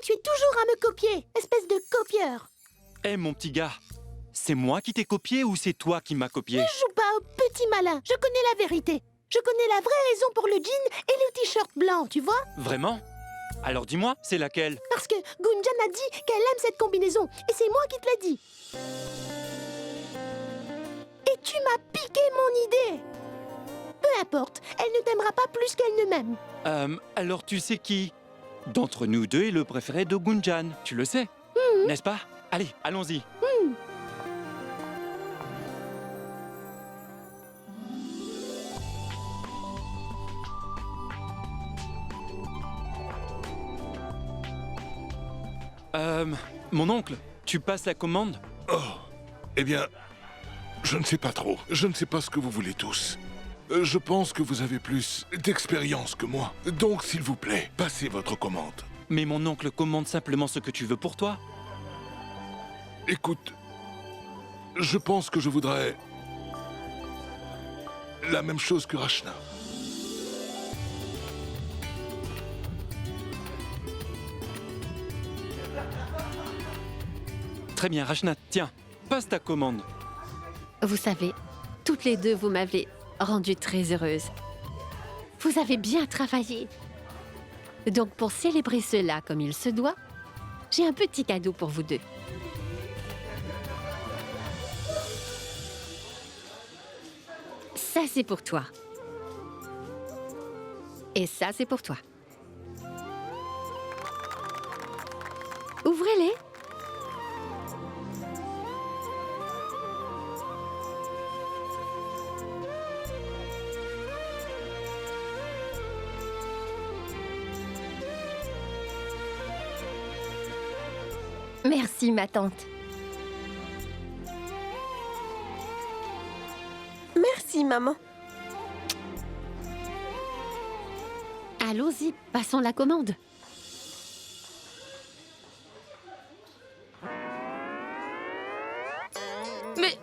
tu es toujours à me copier, espèce de copieur. Hé, mon petit gars, c'est moi qui t'ai copié ou c'est toi qui m'as copié? Ne joue pas au petit malin, je connais la vérité. Je connais la vraie raison pour le jean et le t-shirt blanc, tu vois? Vraiment? Alors dis-moi, c'est laquelle? Parce que Gunjan a dit qu'elle aime cette combinaison, et c'est moi qui te l'ai dit. Et tu m'as piqué mon idée. Peu importe, elle ne t'aimera pas plus qu'elle ne m'aime. Alors tu sais qui d'entre nous deux est le préféré de Gunjan? Tu le sais, n'est-ce pas? Allez, allons-y. Mon oncle, tu passes la commande? Oh, eh bien, je ne sais pas trop. Je ne sais pas ce que vous voulez tous. Je pense que vous avez plus d'expérience que moi. Donc, s'il vous plaît, passez votre commande. Mais mon oncle commande simplement ce que tu veux pour toi. Écoute, je pense que je voudrais la même chose que Rachna. Très bien, Rachna, tiens, passe ta commande. Vous savez, toutes les deux, vous m'avez rendue très heureuse. Vous avez bien travaillé. Donc, pour célébrer cela comme il se doit, j'ai un petit cadeau pour vous deux. Ça, c'est pour toi. Et ça, c'est pour toi. Ouvrez-les. Merci, ma tante. Merci, maman. Allons-y, passons la commande. Mais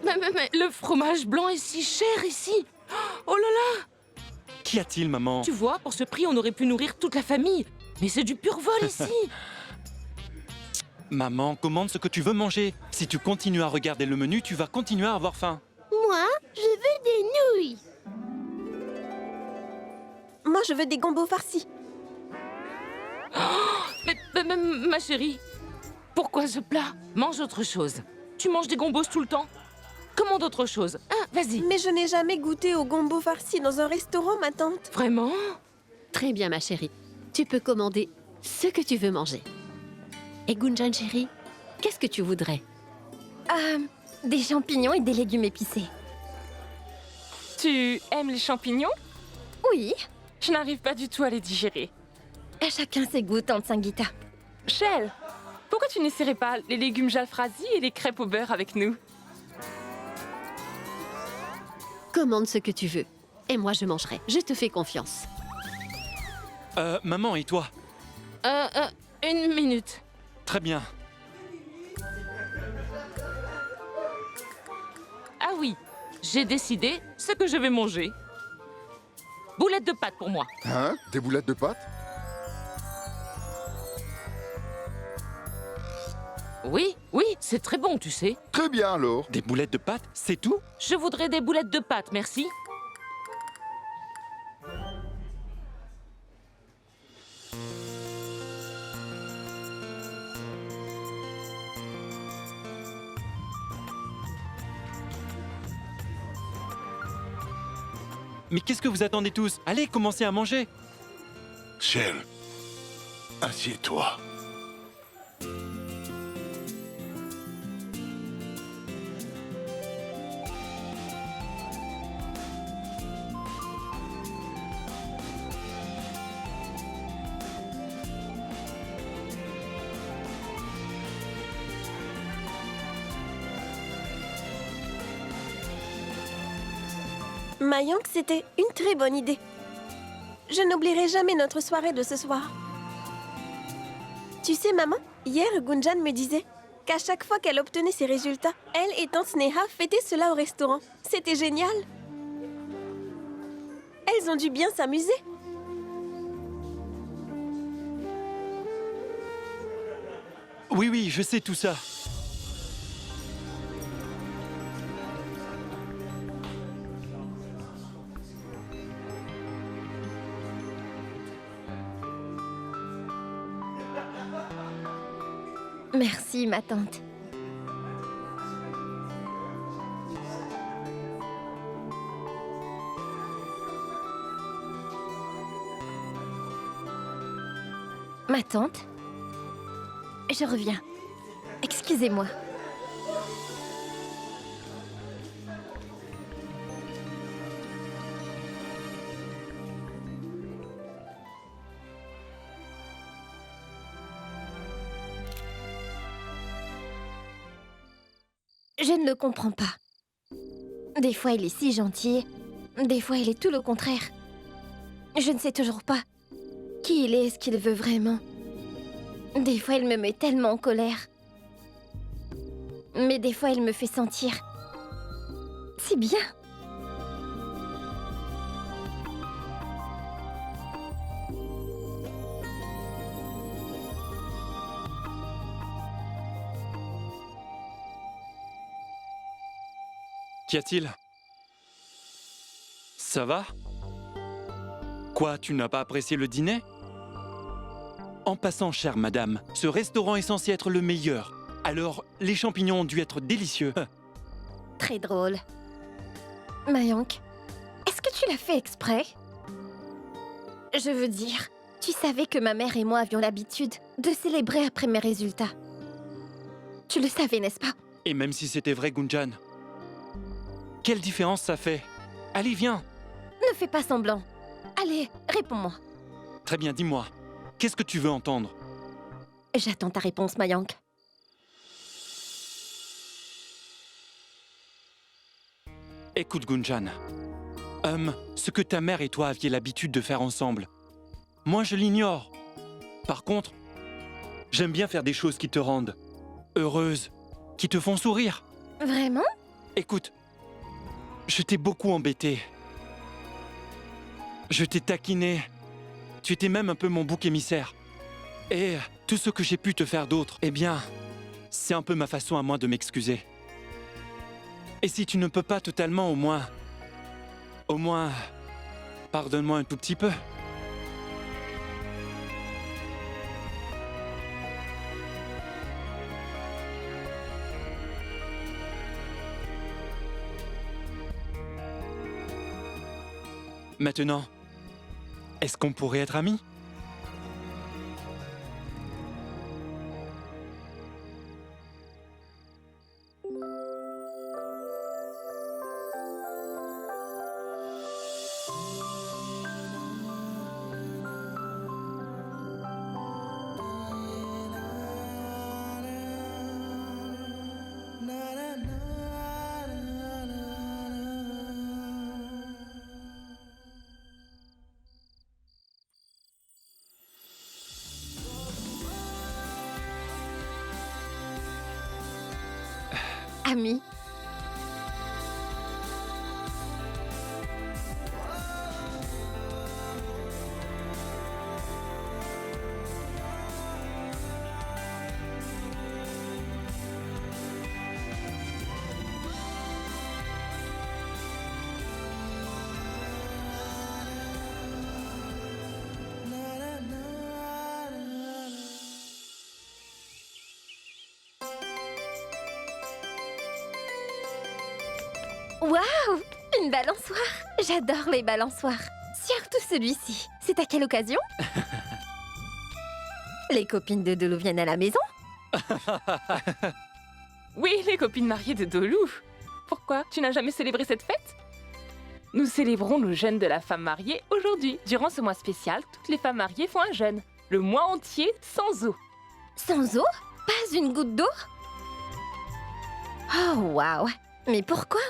le fromage blanc est si cher ici. Oh là là! Qu'y a-t-il, maman? Tu vois, pour ce prix, on aurait pu nourrir toute la famille. Mais c'est du pur vol ici. Maman, commande ce que tu veux manger. Si tu continues à regarder le menu, tu vas continuer à avoir faim. Moi, je veux des nouilles. Moi, je veux des gambos farcis. Mais, ma chérie, pourquoi ce plat? Mange autre chose. Tu manges des gombos tout le temps. Commande autre chose. Ah, vas-y. Mais je n'ai jamais goûté aux gambos farcis dans un restaurant, ma tante. Vraiment? Très bien, ma chérie. Tu peux commander ce que tu veux manger. Et Gunjan, chérie, qu'est-ce que tu voudrais? Des champignons et des légumes épicés. Tu aimes les champignons? Oui, Je n'arrive pas du tout à les digérer. à chacun ses goûts, tante Sangeeta. Shell, pourquoi tu n'essaierais pas les légumes jalfrezi et les crêpes au beurre avec nous? Commande ce que tu veux. Et moi, je mangerai. Je te fais confiance. Maman, et toi? Une minute. Très bien. Ah oui, j'ai décidé ce que je vais manger. Boulettes de pâtes pour moi. Hein? Des boulettes de pâtes? Oui, c'est très bon, tu sais. Très bien alors. Des boulettes de pâtes, c'est tout? Je voudrais des boulettes de pâtes, merci. Mais qu'est-ce que vous attendez tous? Allez, commencez à manger. Shell, assieds-toi. Mayank, c'était une très bonne idée. Je n'oublierai jamais notre soirée de ce soir. Tu sais, maman, hier, Gunjan me disait qu'à chaque fois qu'elle obtenait ses résultats, elle et tante Sneha fêtaient cela au restaurant. C'était génial. Elles ont dû bien s'amuser. Oui, oui, je sais tout ça. Merci, ma tante. Ma tante? Je reviens. Excusez-moi. Je ne le comprends pas. Des fois, il est si gentil. Des fois, il est tout le contraire. Je ne sais toujours pas qui il est, ce qu'il veut vraiment. Des fois, il me met tellement en colère. Mais des fois, il me fait sentir si bien. Qu'y a-t-il? Ça va? Quoi, tu n'as pas apprécié le dîner? En passant, chère madame, ce restaurant est censé être le meilleur. Alors, les champignons ont dû être délicieux. Très drôle. Mayank, est-ce que tu l'as fait exprès? Je veux dire, tu savais que ma mère et moi avions l'habitude de célébrer après mes résultats. Tu le savais, n'est-ce pas? Et même si c'était vrai, Gunjan, quelle différence ça fait? Allez, viens. Ne fais pas semblant. Allez, réponds-moi. Très bien, dis-moi. Qu'est-ce que tu veux entendre? J'attends ta réponse, Mayank. Écoute, Gunjan. Ce que ta mère et toi aviez l'habitude de faire ensemble, moi je l'ignore. Par contre, j'aime bien faire des choses qui te rendent heureuse, qui te font sourire. Vraiment? Écoute, je t'ai beaucoup embêté. Je t'ai taquiné. Tu étais même un peu mon bouc émissaire. Et tout ce que j'ai pu te faire d'autre, eh bien, c'est un peu ma façon à moi de m'excuser. Et si tu ne peux pas totalement, au moins, pardonne-moi un tout petit peu. Maintenant, est-ce qu'on pourrait être amis? Amis. Waouh! Une balançoire! J'adore les balançoires. Surtout celui-ci. C'est à quelle occasion? Les copines de Dolou viennent à la maison? Oui, les copines mariées de Dolou. Pourquoi? Tu n'as jamais célébré cette fête? Nous célébrons le jeûne de la femme mariée aujourd'hui. Durant ce mois spécial, toutes les femmes mariées font un jeûne. Le mois entier sans eau. Sans eau? Pas une goutte d'eau? Oh, waouh! Mais pourquoi?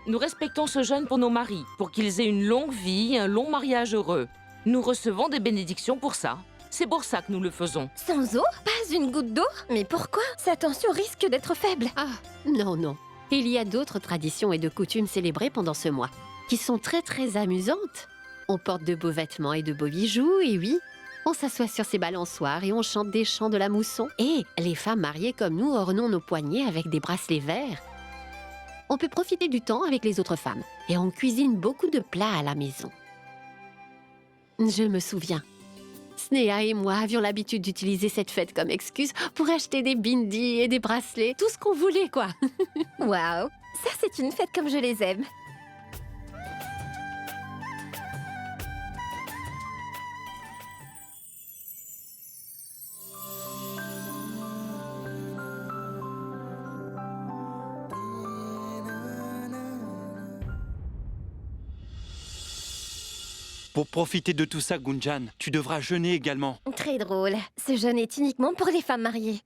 Nous respectons ce jeûne pour nos maris, pour qu'ils aient une longue vie, un long mariage heureux. Nous recevons des bénédictions pour ça. C'est pour ça que nous le faisons. Sans eau? Pas une goutte d'eau? Mais pourquoi? Sa tension risque d'être faible. Ah, non, non. Il y a d'autres traditions et de coutumes célébrées pendant ce mois, qui sont très très amusantes. On porte de beaux vêtements et de beaux bijoux, et oui, On s'assoit sur ces balançoires et on chante des chants de la mousson. Et les femmes mariées comme nous ornons nos poignets avec des bracelets verts. On peut profiter du temps avec les autres femmes. Et on cuisine beaucoup de plats à la maison. Je me souviens. Sneha et moi avions l'habitude d'utiliser cette fête comme excuse pour acheter des bindis et des bracelets, tout ce qu'on voulait, quoi. Waouh, ça c'est une fête comme je les aime. Pour profiter de tout ça, Gunjan, tu devras jeûner également. Très drôle. Ce jeûne est uniquement pour les femmes mariées.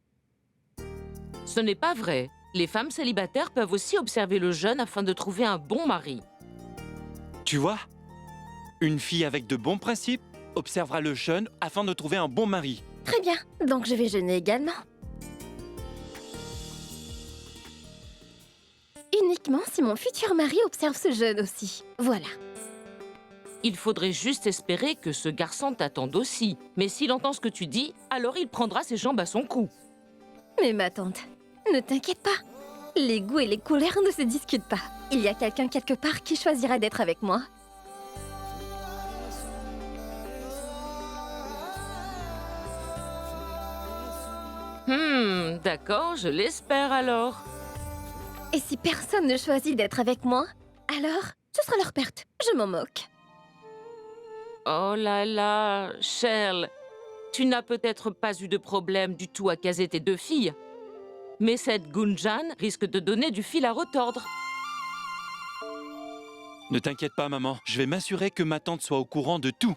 Ce n'est pas vrai. Les femmes célibataires peuvent aussi observer le jeûne afin de trouver un bon mari. Tu vois, une fille avec de bons principes observera le jeûne afin de trouver un bon mari. Très bien, donc je vais jeûner également. Uniquement si mon futur mari observe ce jeûne aussi. Voilà. Il faudrait juste espérer que ce garçon t'attende aussi. Mais s'il entend ce que tu dis, alors il prendra ses jambes à son cou. Mais ma tante, ne t'inquiète pas. Les goûts et les couleurs ne se discutent pas. Il y a quelqu'un quelque part qui choisira d'être avec moi. D'accord, je l'espère alors. Et si personne ne choisit d'être avec moi, alors ce sera leur perte. Je m'en moque. Oh là là, Cheryl, tu n'as peut-être pas eu de problème du tout à caser tes deux filles. Mais cette Gunjan risque de donner du fil à retordre. Ne t'inquiète pas, maman. Je vais m'assurer que ma tante soit au courant de tout.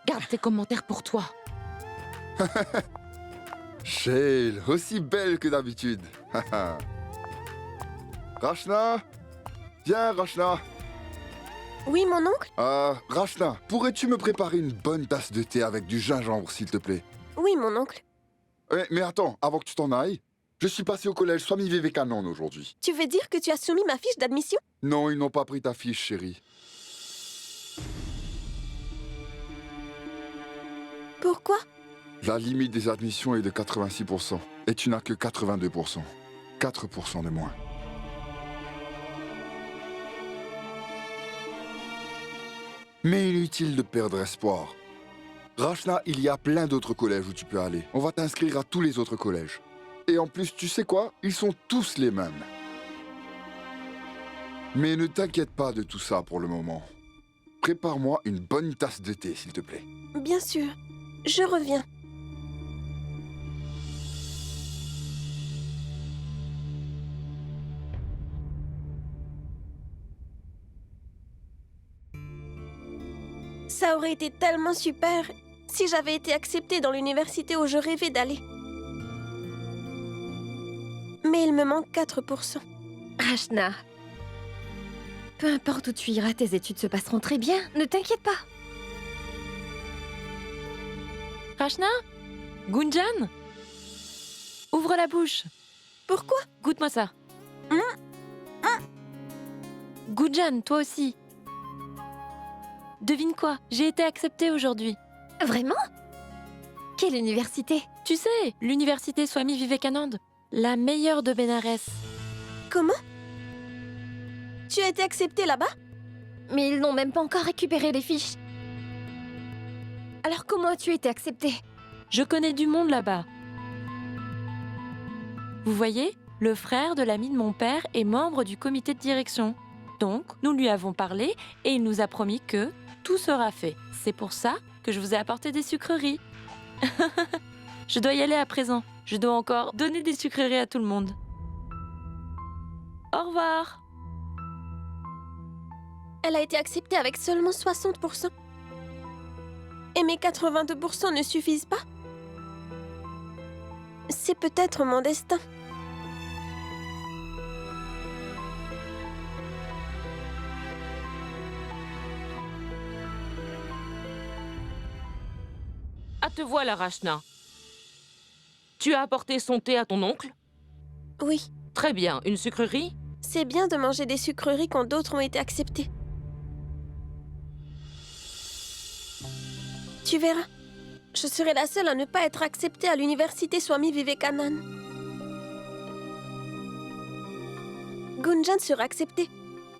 Garde tes commentaires pour toi. Shale, aussi belle que d'habitude. Rachna? Viens, Rachna. Oui, mon oncle? Rachna, pourrais-tu me préparer une bonne tasse de thé avec du gingembre, s'il te plaît? Oui, mon oncle. Mais attends, avant que tu t'en ailles, je suis passé au collège Swami Vivekananda aujourd'hui. Tu veux dire que tu as soumis ma fiche d'admission? Non, ils n'ont pas pris ta fiche, chérie. Pourquoi? La limite des admissions est de 86%, et tu n'as que 82%. 4% de moins. Mais inutile de perdre espoir. Rachna, il y a plein d'autres collèges où tu peux aller. On va t'inscrire à tous les autres collèges. Et en plus, tu sais quoi? Ils sont tous les mêmes. Mais ne t'inquiète pas de tout ça pour le moment. Prépare-moi une bonne tasse de thé, s'il te plaît. Bien sûr. Je reviens. Ça aurait été tellement super si j'avais été acceptée dans l'université où je rêvais d'aller. Mais il me manque 4%. Rachna, peu importe où tu iras, tes études se passeront très bien. Ne t'inquiète pas. Rachna? Gunjan? Ouvre la bouche. Pourquoi? Goûte-moi ça. Gunjan, toi aussi. Devine quoi? J'ai été acceptée aujourd'hui. Vraiment? Quelle université? Tu sais, l'université Swami Vivekananda, la meilleure de Bénarès. Comment? Tu as été acceptée là-bas? Mais ils n'ont même pas encore récupéré les fiches. Alors comment as-tu été acceptée? Je connais du monde là-bas. Vous voyez, le frère de l'ami de mon père est membre du comité de direction. Donc, nous lui avons parlé et il nous a promis que tout sera fait. C'est pour ça que je vous ai apporté des sucreries. Je dois y aller à présent. Je dois encore donner des sucreries à tout le monde. Au revoir. Elle a été acceptée avec seulement 60%. Et mes 82% ne suffisent pas? C'est peut-être mon destin. Ah, te voilà, Rachna. Tu as apporté son thé à ton oncle? Oui, Très bien. Une sucrerie? c'est bien de manger des sucreries quand d'autres ont été acceptées. Tu verras. Je serai la seule à ne pas être acceptée à l'université Swami Vivekanand. Gunjan sera acceptée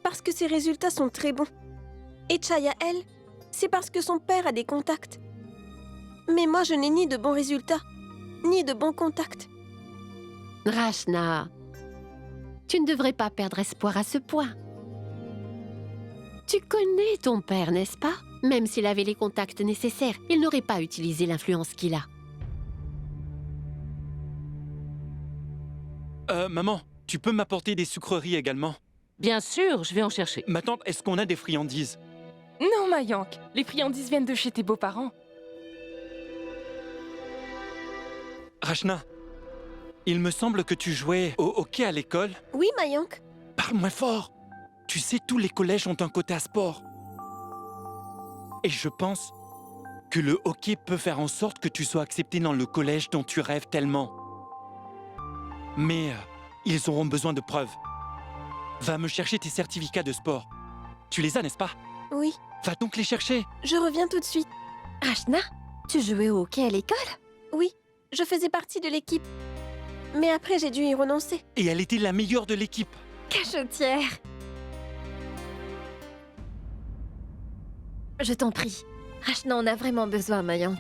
parce que ses résultats sont très bons. Et Chaya, elle, c'est parce que son père a des contacts. Mais moi, je n'ai ni de bons résultats, ni de bons contacts. Rachna, tu ne devrais pas perdre espoir à ce point. Tu connais ton père, n'est-ce pas? Même s'il avait les contacts nécessaires, il n'aurait pas utilisé l'influence qu'il a. Maman, tu peux m'apporter des sucreries également? Bien sûr, je vais en chercher. Ma tante, est-ce qu'on a des friandises? Non, Mayank, les friandises viennent de chez tes beaux-parents. Rachna, il me semble que tu jouais au hockey à l'école. Oui, Mayank. Parle moins fort. Tu sais, tous les collèges ont un quota sport. Et je pense que le hockey peut faire en sorte que tu sois accepté dans le collège dont tu rêves tellement. Mais ils auront besoin de preuves. Va me chercher tes certificats de sport. Tu les as, n'est-ce pas? Oui, Va donc les chercher. je reviens tout de suite. Rachna, tu jouais au hockey à l'école? Oui, je faisais partie de l'équipe. Mais après, j'ai dû y renoncer. Et elle était la meilleure de l'équipe. Cachotière. Je t'en prie. Rachna en a vraiment besoin, Mayank.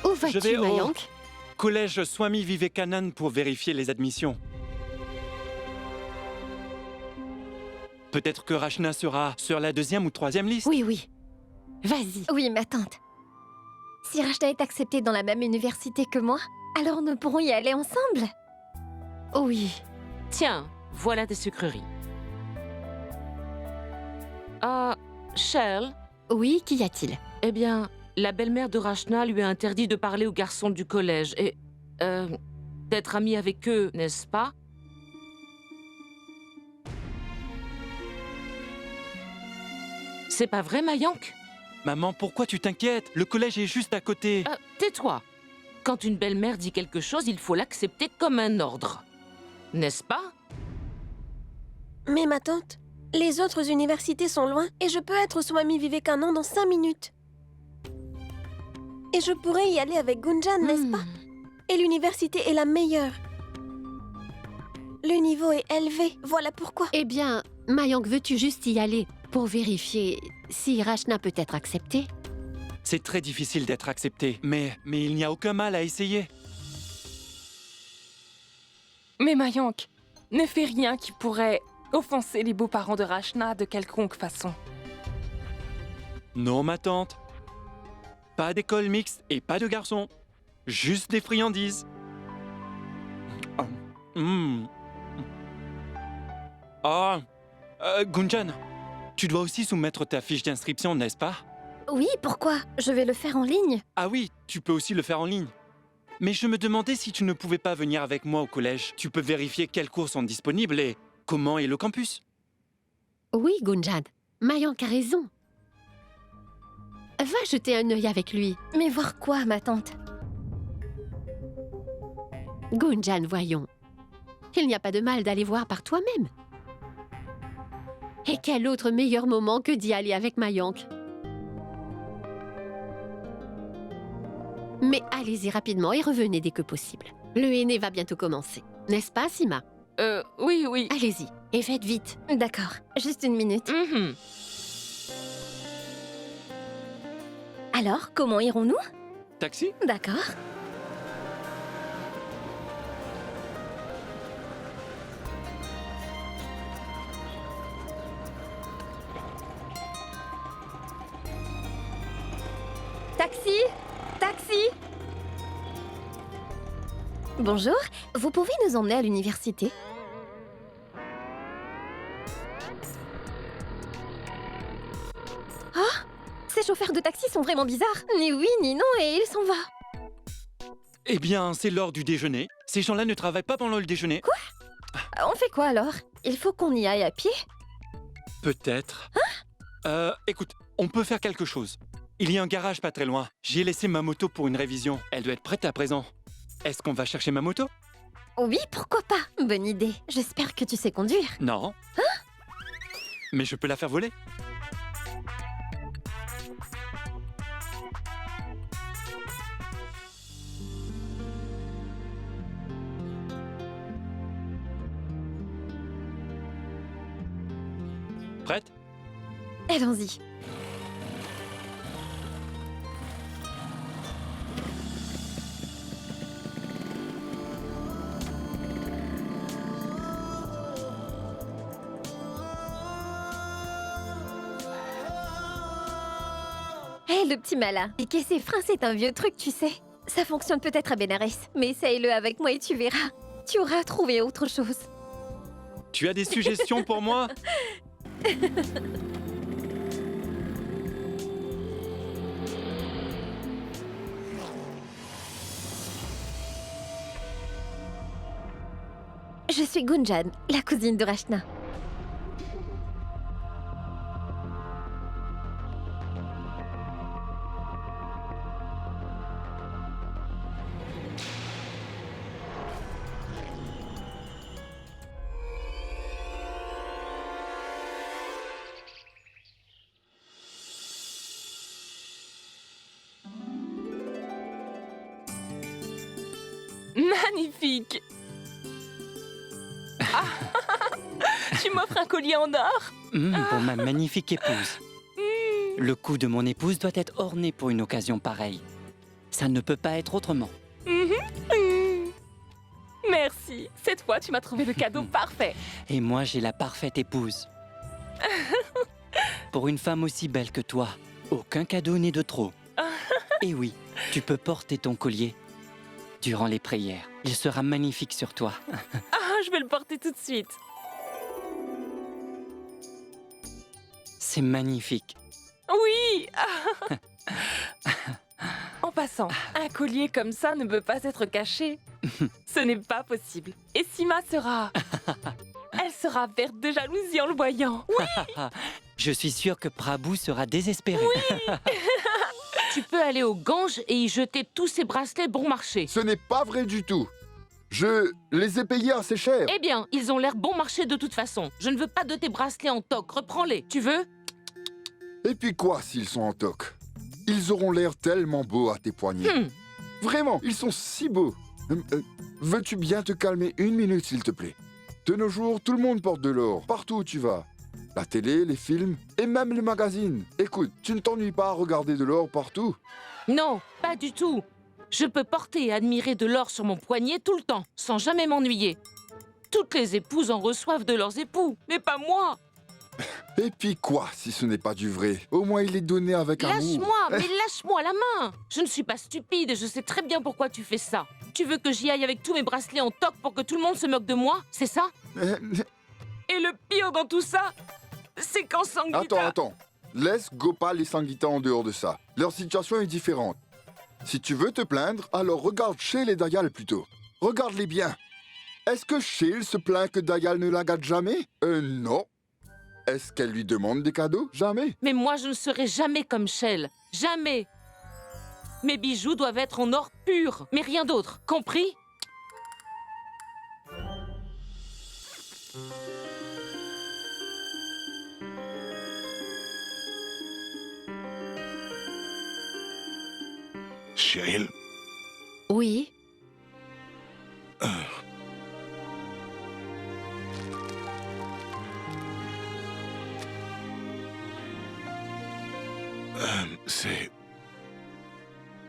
Où Je vas-tu, vais au Mayank? collège Swami Vivekanand pour vérifier les admissions. Peut-être que Rachna sera sur la 2e ou 3e liste. Oui, oui. Vas-y. Oui, ma tante. Si Rachna est acceptée dans la même université que moi, alors nous pourrons y aller ensemble. Oui. Tiens, voilà des sucreries. Ah, Cheryl, Oui, qu'y a-t-il? eh bien, la belle-mère de Rachna lui a interdit de parler aux garçons du collège et... d'être amie avec eux, n'est-ce pas? C'est pas vrai, Mayank? Maman, pourquoi tu t'inquiètes? Le collège est juste à côté. Tais-toi. Quand une belle-mère dit quelque chose, il faut l'accepter comme un ordre. N'est-ce pas? Mais ma tante, les autres universités sont loin et je peux être au Swami Vivekanand dans 5 minutes. Et je pourrais y aller avec Gunjan, n'est-ce pas? Et l'université est la meilleure. Le niveau est élevé, voilà pourquoi. Eh bien, Mayank, veux-tu juste y aller pour vérifier si Rachna peut être acceptée? C'est très difficile d'être accepté, mais il n'y a aucun mal à essayer. Mais Mayank, ne fais rien qui pourrait offenser les beaux-parents de Rachna de quelconque façon. Non, ma tante. Pas d'école mixte et pas de garçons. Juste des friandises. Gunjan, tu dois aussi soumettre ta fiche d'inscription, n'est-ce pas? Oui, pourquoi? Je vais le faire en ligne. Ah oui, tu peux aussi le faire en ligne. Mais je me demandais si tu ne pouvais pas venir avec moi au collège. Tu peux vérifier quels cours sont disponibles et comment est le campus. Oui, Gunjan. Mayank a raison. Va jeter un œil avec lui. Mais voir quoi, ma tante? Gunjan, voyons. Il n'y a pas de mal d'aller voir par toi-même. Et quel autre meilleur moment que d'y aller avec Mayank? Mais allez-y rapidement et revenez dès que possible. Le henné va bientôt commencer. N'est-ce pas, Sima? Oui, oui. Allez-y, et faites vite. D'accord, juste une minute. Mhm. Alors, comment irons-nous? Taxi? D'accord. Taxi! Taxi! Bonjour, vous pouvez nous emmener à l'université? Ah! Ces chauffeurs de taxi sont vraiment bizarres. Ni oui, ni non, et il s'en va. Eh bien, c'est l'heure du déjeuner. Ces gens-là ne travaillent pas pendant le déjeuner. On fait quoi alors? Il faut qu'on y aille à pied? Peut-être. Écoute, on peut faire quelque chose. Il y a un garage pas très loin. J'y ai laissé ma moto pour une révision. Elle doit être prête à présent. Est-ce qu'on va chercher ma moto? Oui, pourquoi pas? Bonne idée. J'espère que tu sais conduire. Non. Mais je peux la faire voler. Prête? Allons-y. Hé, le petit malin. Piquer ses freins, c'est un vieux truc, tu sais. Ça fonctionne peut-être à Benares, mais essaye-le avec moi et tu verras. Tu auras trouvé autre chose. Tu as des suggestions pour moi? Je suis Gunjan, la cousine de Rachna. Magnifique. Ah, tu m'offres un collier en or? Pour ma magnifique épouse. Le cou de mon épouse doit être orné pour une occasion pareille. Ça ne peut pas être autrement. Merci. Cette fois, tu m'as trouvé le cadeau parfait. Et moi, j'ai la parfaite épouse. Pour une femme aussi belle que toi, aucun cadeau n'est de trop. Et oui, tu peux porter ton collier durant les prières. Il sera magnifique sur toi. Ah, je vais le porter tout de suite. C'est magnifique. Oui. En passant, un collier comme ça ne peut pas être caché. Ce n'est pas possible. Et Sima sera... Elle sera verte de jalousie en le voyant. Oui. Je suis sûre que Prabhu sera désespéré. Oui. Tu peux aller au Gange et y jeter tous ces bracelets bon marché. Ce n'est pas vrai du tout. Je les ai payés assez cher. Eh bien, ils ont l'air bon marché de toute façon. Je ne veux pas de tes bracelets en toc. Reprends-les. Tu veux? Et puis quoi s'ils sont en toc? Ils auront l'air tellement beaux à tes poignets. Vraiment, ils sont si beaux. Veux-tu bien te calmer une minute, s'il te plaît? De nos jours, tout le monde porte de l'or, partout où tu vas. La télé, les films et même les magazines. Écoute, tu ne t'ennuies pas à regarder de l'or partout? Non, pas du tout. Je peux porter et admirer de l'or sur mon poignet tout le temps, sans jamais m'ennuyer. Toutes les épouses en reçoivent de leurs époux, mais pas moi. Et puis quoi si ce n'est pas du vrai? Au moins il est donné avec amour. Lâche-moi, mais lâche-moi la main. Je ne suis pas stupide et je sais très bien pourquoi tu fais ça. Tu veux que j'y aille avec tous mes bracelets en toc pour que tout le monde se moque de moi? C'est ça? Et le pire dans tout ça, c'est qu'en Sangeeta... Attends. Laisse Gopal et Sangeeta en dehors de ça. Leur situation est différente. Si tu veux te plaindre, alors regarde Shale et Dayal plutôt. Regarde-les bien. Est-ce que Shale se plaint que Dayal ne la gâte jamais? Non. Est-ce qu'elle lui demande des cadeaux? Jamais. Mais moi, je ne serai jamais comme Shell. Jamais. Mes bijoux doivent être en or pur, mais rien d'autre. Compris? Cheryl, Oui,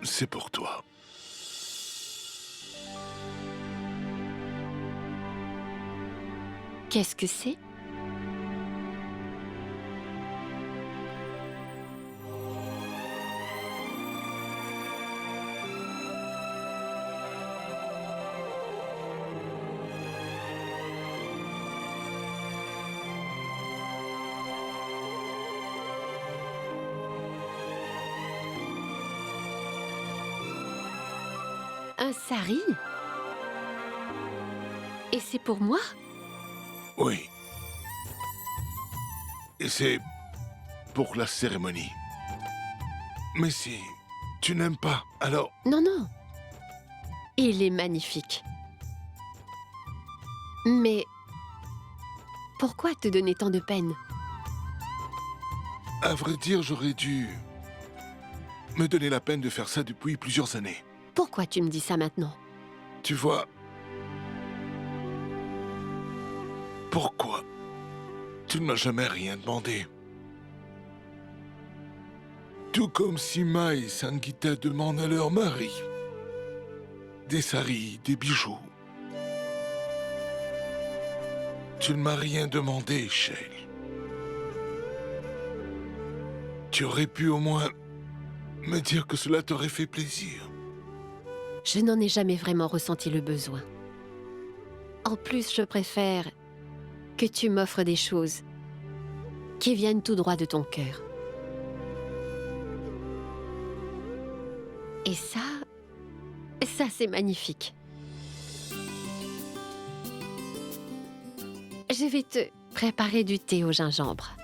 c'est pour toi. qu'est-ce que c'est? Un sari? Et c'est pour moi? Oui. Et c'est pour la cérémonie. Mais si tu n'aimes pas, alors Non, non. Il est magnifique. Mais pourquoi te donner tant de peine? à vrai dire, j'aurais dû me donner la peine de faire ça depuis plusieurs années. Pourquoi tu me dis ça maintenant? Tu vois, pourquoi tu ne m'as jamais rien demandé? Tout comme Sima et Sangita demandent à leur mari des saris, des bijoux. Tu ne m'as rien demandé, Shale. Tu aurais pu au moins me dire que cela t'aurait fait plaisir. Je n'en ai jamais vraiment ressenti le besoin. En plus, je préfère que tu m'offres des choses qui viennent tout droit de ton cœur. Et ça c'est magnifique. Je vais te préparer du thé au gingembre.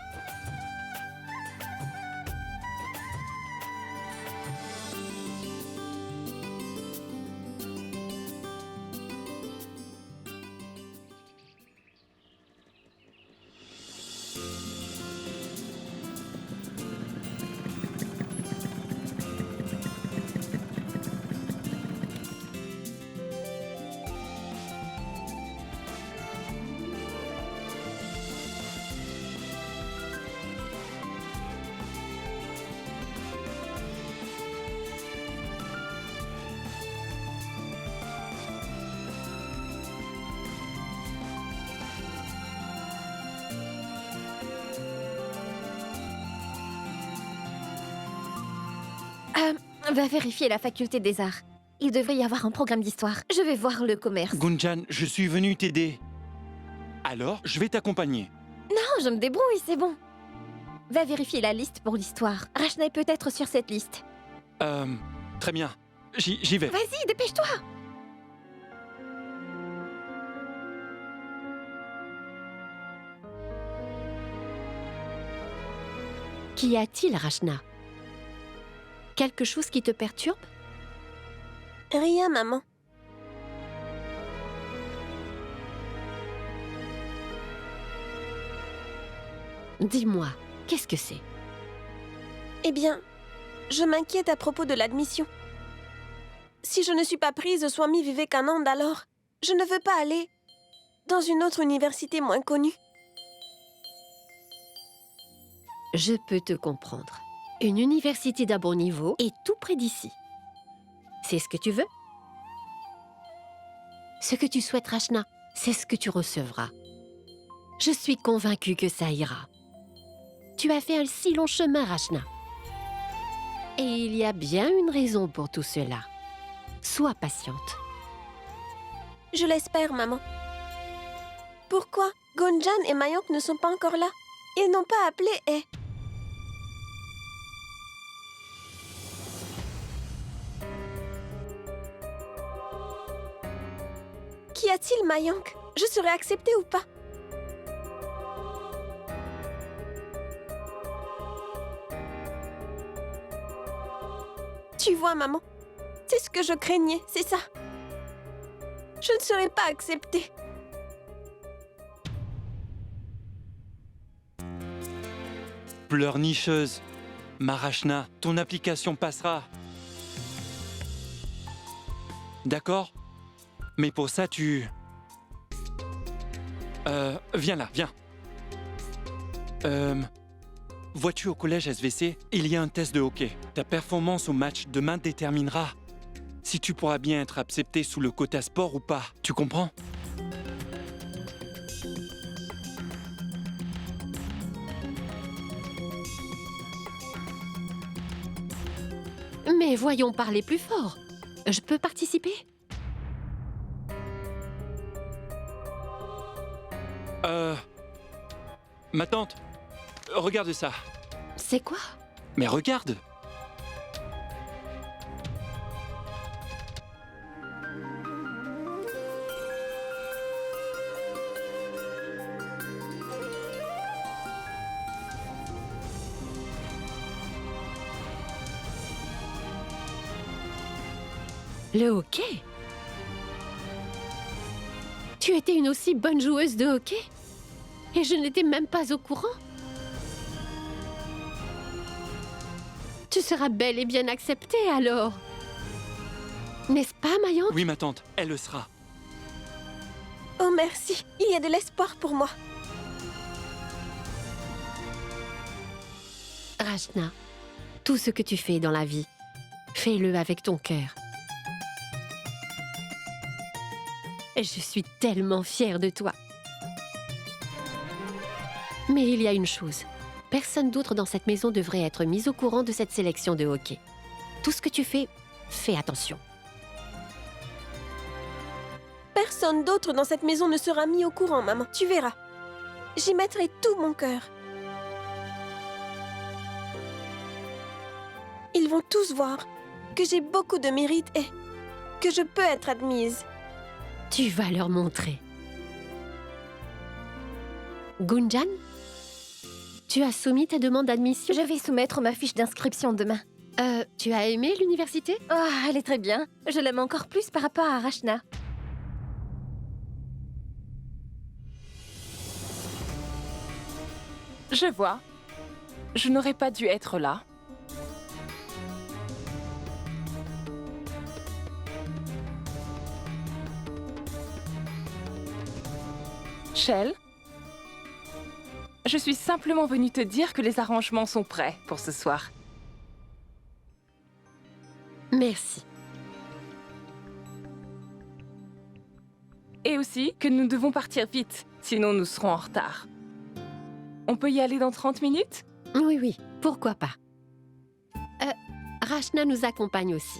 Va vérifier la faculté des arts. Il devrait y avoir un programme d'histoire. Je vais voir le commerce. Gunjan, je suis venu t'aider. Alors, je vais t'accompagner. Non, je me débrouille, c'est bon. Va vérifier la liste pour l'histoire. Rachna est peut-être sur cette liste. Très bien. J'y vais. Vas-y, dépêche-toi. Qu'y a-t-il, Rachna? Quelque chose qui te perturbe? Rien, maman. Dis-moi, qu'est-ce que c'est? Eh bien, je m'inquiète à propos de l'admission. Si je ne suis pas prise au Swami Vivekanand, alors je ne veux pas aller dans une autre université moins connue. Je peux te comprendre. Une université d'un bon niveau est tout près d'ici. C'est ce que tu veux? Ce que tu souhaites, Rachna, c'est ce que tu recevras. Je suis convaincue que ça ira. Tu as fait un si long chemin, Rachna. Et il y a bien une raison pour tout cela. Sois patiente. Je l'espère, maman. Pourquoi Gunjan et Mayank ne sont pas encore là? Ils n'ont pas appelé et... Qu'y a-t-il, Mayank? Je serai acceptée ou pas? Tu vois, maman, c'est ce que je craignais, c'est ça. Je ne serai pas acceptée. Pleurnicheuse. Ma Rachna, ton application passera. D'accord? Mais pour ça, tu... viens là, viens. Vois-tu au collège SVC, il y a un test de hockey. Ta performance au match demain déterminera si tu pourras bien être accepté sous le quota sport ou pas. Tu comprends? Mais voyons parler plus fort. Je peux participer? Ma tante, regarde ça. C'est quoi? Mais regarde! Le hockey? Tu étais une aussi bonne joueuse de hockey? Et je n'étais même pas au courant. Tu seras bel et bien acceptée alors. N'est-ce pas, Mayank? Oui, ma tante, elle le sera. Oh merci, il y a de l'espoir pour moi. Rachna, tout ce que tu fais dans la vie, fais-le avec ton cœur. Et je suis tellement fière de toi. Mais il y a une chose. Personne d'autre dans cette maison devrait être mis au courant de cette sélection de hockey. Tout ce que tu fais, fais attention. Personne d'autre dans cette maison ne sera mis au courant, maman. Tu verras. J'y mettrai tout mon cœur. Ils vont tous voir que j'ai beaucoup de mérite et que je peux être admise. Tu vas leur montrer. Gunjan, tu as soumis ta demande d'admission? Je vais soumettre ma fiche d'inscription demain. Tu as aimé l'université? Oh, elle est très bien. Je l'aime encore plus par rapport à Rachna. Je vois. Je n'aurais pas dû être là. Shell, je suis simplement venue te dire que les arrangements sont prêts pour ce soir. Merci. Et aussi que nous devons partir vite, sinon nous serons en retard. On peut y aller dans 30 minutes? Oui, oui, pourquoi pas. Rachna nous accompagne aussi.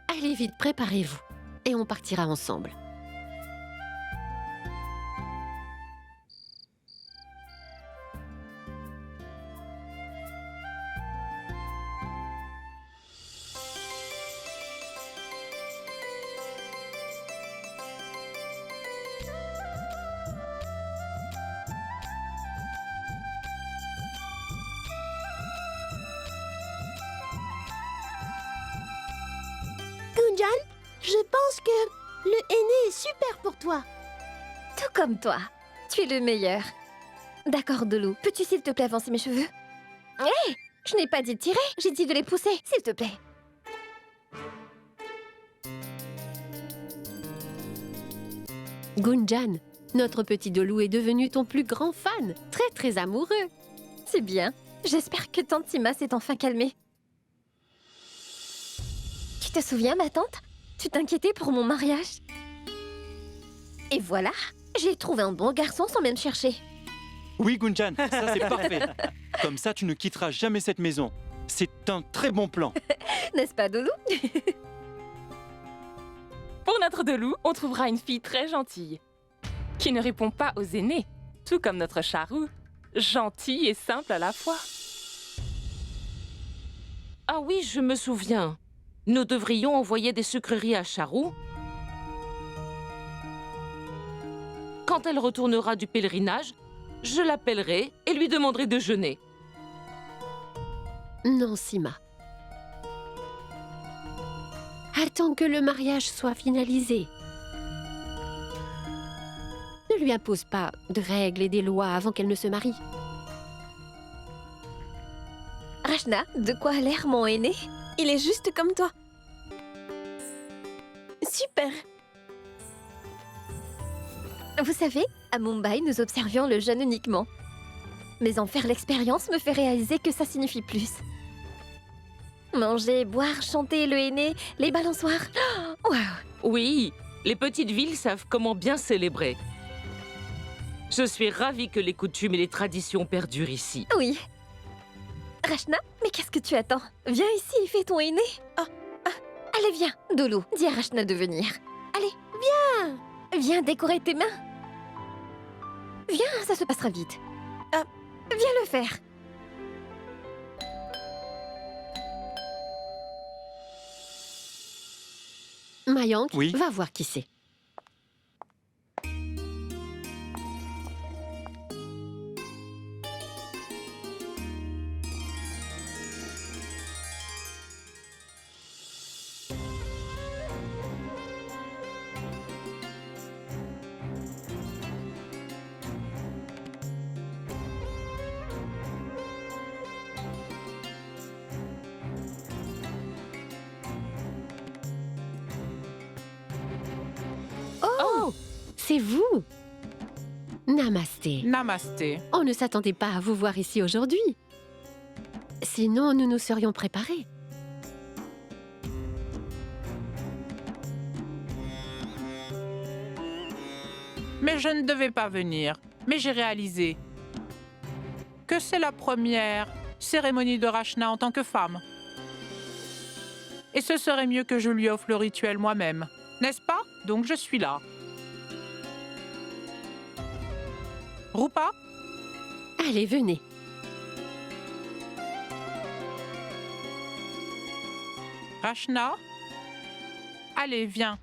Allez vite, préparez-vous. Et on partira ensemble. Gunjan, je pense que le henné est super pour toi. Tout comme toi. Tu es le meilleur. D'accord, Dolou. Peux-tu s'il te plaît avancer mes cheveux? Hé! Je n'ai pas dit de tirer, j'ai dit de les pousser, s'il te plaît. Gunjan, notre petit Dolou est devenu ton plus grand fan. Très, très amoureux. C'est bien. J'espère que tante Tima s'est enfin calmée. Tu te souviens, ma tante? Tu t'inquiétais pour mon mariage? Et voilà, j'ai trouvé un bon garçon sans même chercher. Oui, Gunjan, ça c'est parfait. Comme ça, tu ne quitteras jamais cette maison. C'est un très bon plan. N'est-ce pas, Dolou? Pour notre Dolou, on trouvera une fille très gentille, qui ne répond pas aux aînés, tout comme notre Charou, gentille et simple à la fois. Ah oui, je me souviens. Nous devrions envoyer des sucreries à Charou. Quand elle retournera du pèlerinage, je l'appellerai et lui demanderai de jeûner. Non, Sima. Attends que le mariage soit finalisé. Ne lui impose pas de règles et des lois avant qu'elle ne se marie. Rachna, de quoi a l'air mon aîné? Il est juste comme toi. Super. Vous savez, à Mumbai, nous observions le jeûne uniquement. Mais en faire l'expérience me fait réaliser que ça signifie plus. Manger, boire, chanter, le henné, les balançoires. Oh, waouh! Oui, les petites villes savent comment bien célébrer. Je suis ravie que les coutumes et les traditions perdurent ici. Oui. Rachna, mais qu'est-ce que tu attends? Viens ici, fais ton henné. Allez, viens, Dolou, dis à Rachna de venir. Allez, viens! Viens décorer tes mains. Viens, ça se passera vite. Viens le faire. Mayank, Oui. va voir qui c'est. c'est vous. Namasté. Namasté. On ne s'attendait pas à vous voir ici aujourd'hui. Sinon, nous nous serions préparés. Mais je ne devais pas venir. Mais j'ai réalisé que c'est la première cérémonie de Rachna en tant que femme. Et ce serait mieux que je lui offre le rituel moi-même. N'est-ce pas? Donc je suis là. Rupa? Allez, venez. Rachna? Allez, viens.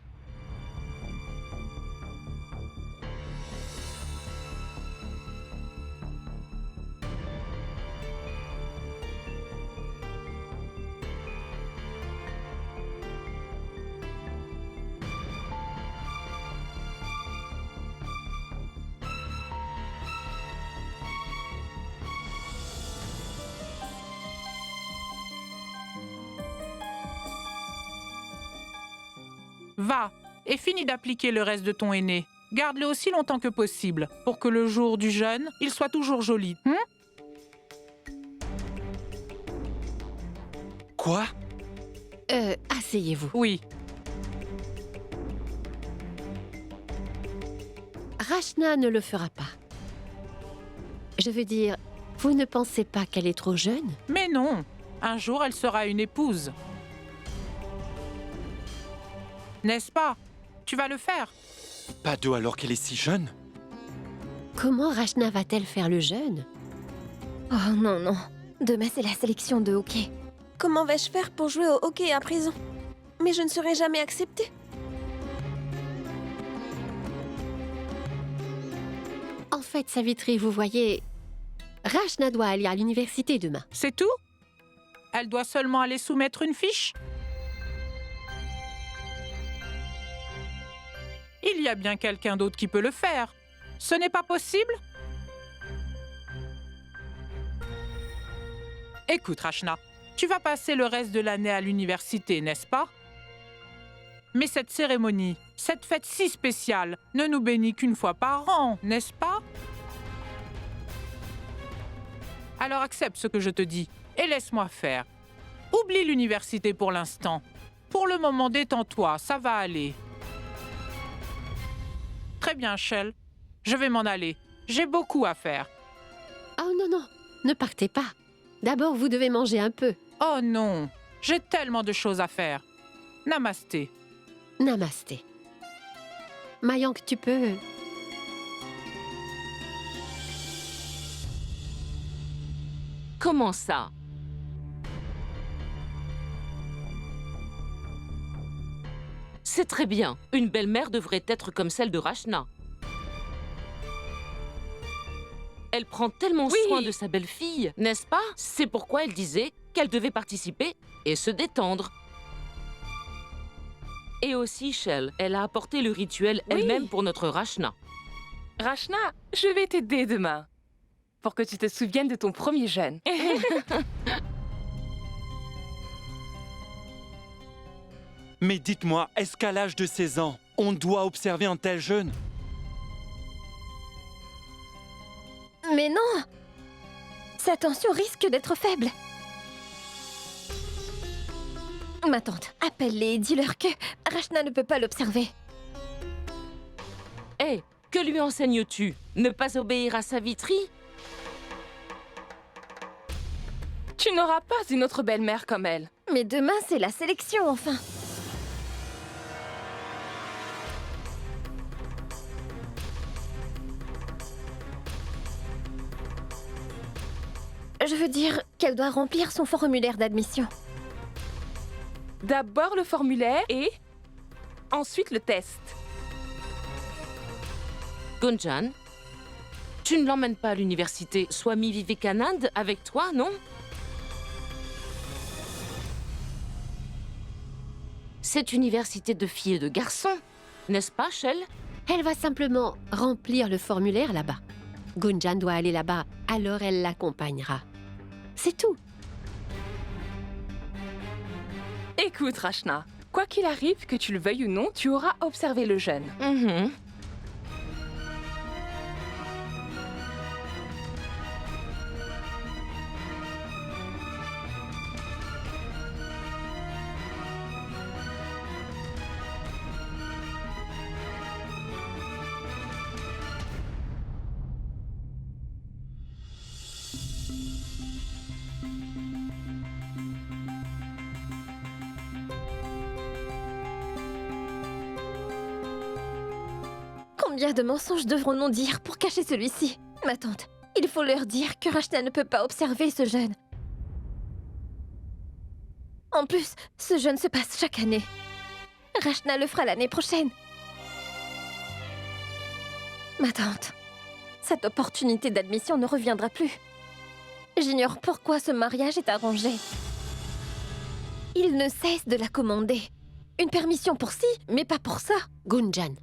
Va, et finis d'appliquer le reste de ton aîné. Garde-le aussi longtemps que possible, pour que le jour du jeûne, il soit toujours joli. Quoi? Asseyez-vous. Oui. Rachna ne le fera pas. Je veux dire, vous ne pensez pas qu'elle est trop jeune? Mais non, un jour elle sera une épouse. N'est-ce pas? Tu vas le faire. Pas d'eau alors qu'elle est si jeune? Comment Rachna va-t-elle faire le jeûne? Oh non, non. Demain, c'est la sélection de hockey. Comment vais-je faire pour jouer au hockey à présent? Mais je ne serai jamais acceptée. En fait, Savitri, vous voyez, Rachna doit aller à l'université demain. C'est tout? Elle doit seulement aller soumettre une fiche? Il y a bien quelqu'un d'autre qui peut le faire. Ce n'est pas possible? Écoute, Rachna, tu vas passer le reste de l'année à l'université, n'est-ce pas? Mais cette cérémonie, cette fête si spéciale, ne nous bénit qu'une fois par an, n'est-ce pas? Alors accepte ce que je te dis et laisse-moi faire. Oublie l'université pour l'instant. Pour le moment, détends-toi, ça va aller. Très bien, Shell. Je vais m'en aller. J'ai beaucoup à faire. Oh non, non, ne partez pas. D'abord, vous devez manger un peu. Oh non, j'ai tellement de choses à faire. Namasté. Namasté. Mayank, tu peux... Comment ça? C'est très bien. Une belle-mère devrait être comme celle de Rachna. Elle prend tellement soin de sa belle-fille, n'est-ce pas? C'est pourquoi elle disait qu'elle devait participer et se détendre. Et aussi, Shell, elle a apporté le rituel elle-même pour notre Rachna. Rachna, je vais t'aider demain. Pour que tu te souviennes de ton premier jeûne. Mais dites-moi, est-ce qu'à l'âge de 16 ans, on doit observer un tel jeûne? Mais non! Sa tension risque d'être faible. Ma tante, appelle-les et dis-leur que Rachna ne peut pas l'observer. Hé, que lui enseignes-tu? Ne pas obéir à Savitri? Tu n'auras pas une autre belle-mère comme elle. Mais demain, c'est la sélection, enfin. Je veux dire qu'elle doit remplir son formulaire d'admission. D'abord le formulaire et ensuite le test. Gunjan, tu ne l'emmènes pas à l'université Swami Vivekanand avec toi, non? C'est université de filles et de garçons, n'est-ce pas, Shell? Elle va simplement remplir le formulaire là-bas. Gunjan doit aller là-bas, alors elle l'accompagnera. C'est tout. Écoute, Rachna, quoi qu'il arrive, que tu le veuilles ou non, tu auras observé le jeûne. Combien de mensonges devrons-nous dire pour cacher celui-ci? Ma tante, il faut leur dire que Rachna ne peut pas observer ce jeûne. En plus, ce jeûne se passe chaque année. Rachna le fera l'année prochaine. Ma tante, cette opportunité d'admission ne reviendra plus. J'ignore pourquoi ce mariage est arrangé. Il ne cesse de la commander. Une permission pour ci, mais pas pour ça. Gunjan,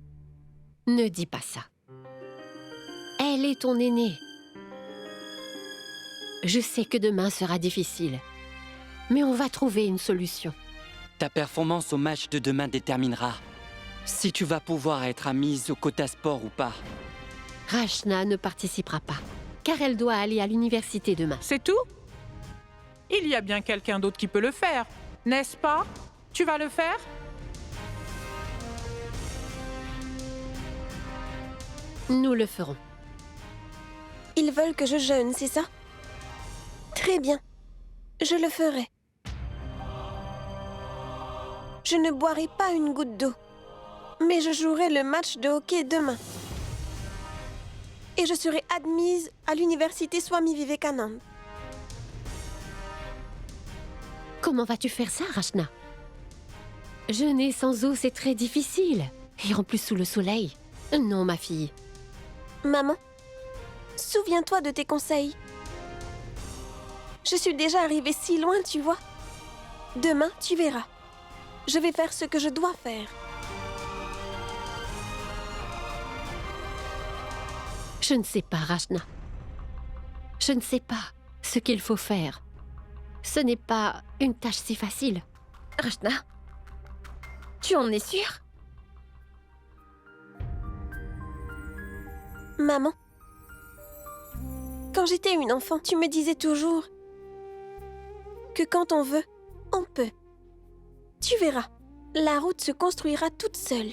ne dis pas ça. Elle est ton aînée. Je sais que demain sera difficile, mais on va trouver une solution. Ta performance au match de demain déterminera si tu vas pouvoir être admise au quota sport ou pas. Rachna ne participera pas, car elle doit aller à l'université demain. C'est tout? Il y a bien quelqu'un d'autre qui peut le faire, n'est-ce pas? Tu vas le faire? Nous le ferons. Ils veulent que je jeûne, c'est ça? Très bien. Je le ferai. Je ne boirai pas une goutte d'eau. Mais je jouerai le match de hockey demain. Et je serai admise à l'université Swami Vivekananda. Comment vas-tu faire ça, Rachna? Jeûner sans eau, c'est très difficile. Et en plus sous le soleil. Non, ma fille. Maman, souviens-toi de tes conseils. Je suis déjà arrivée si loin, tu vois. Demain, tu verras. Je vais faire ce que je dois faire. Je ne sais pas, Rachna. Je ne sais pas ce qu'il faut faire. Ce n'est pas une tâche si facile. Rachna, tu en es sûre? Maman, quand j'étais une enfant, tu me disais toujours que quand on veut, on peut. Tu verras, la route se construira toute seule.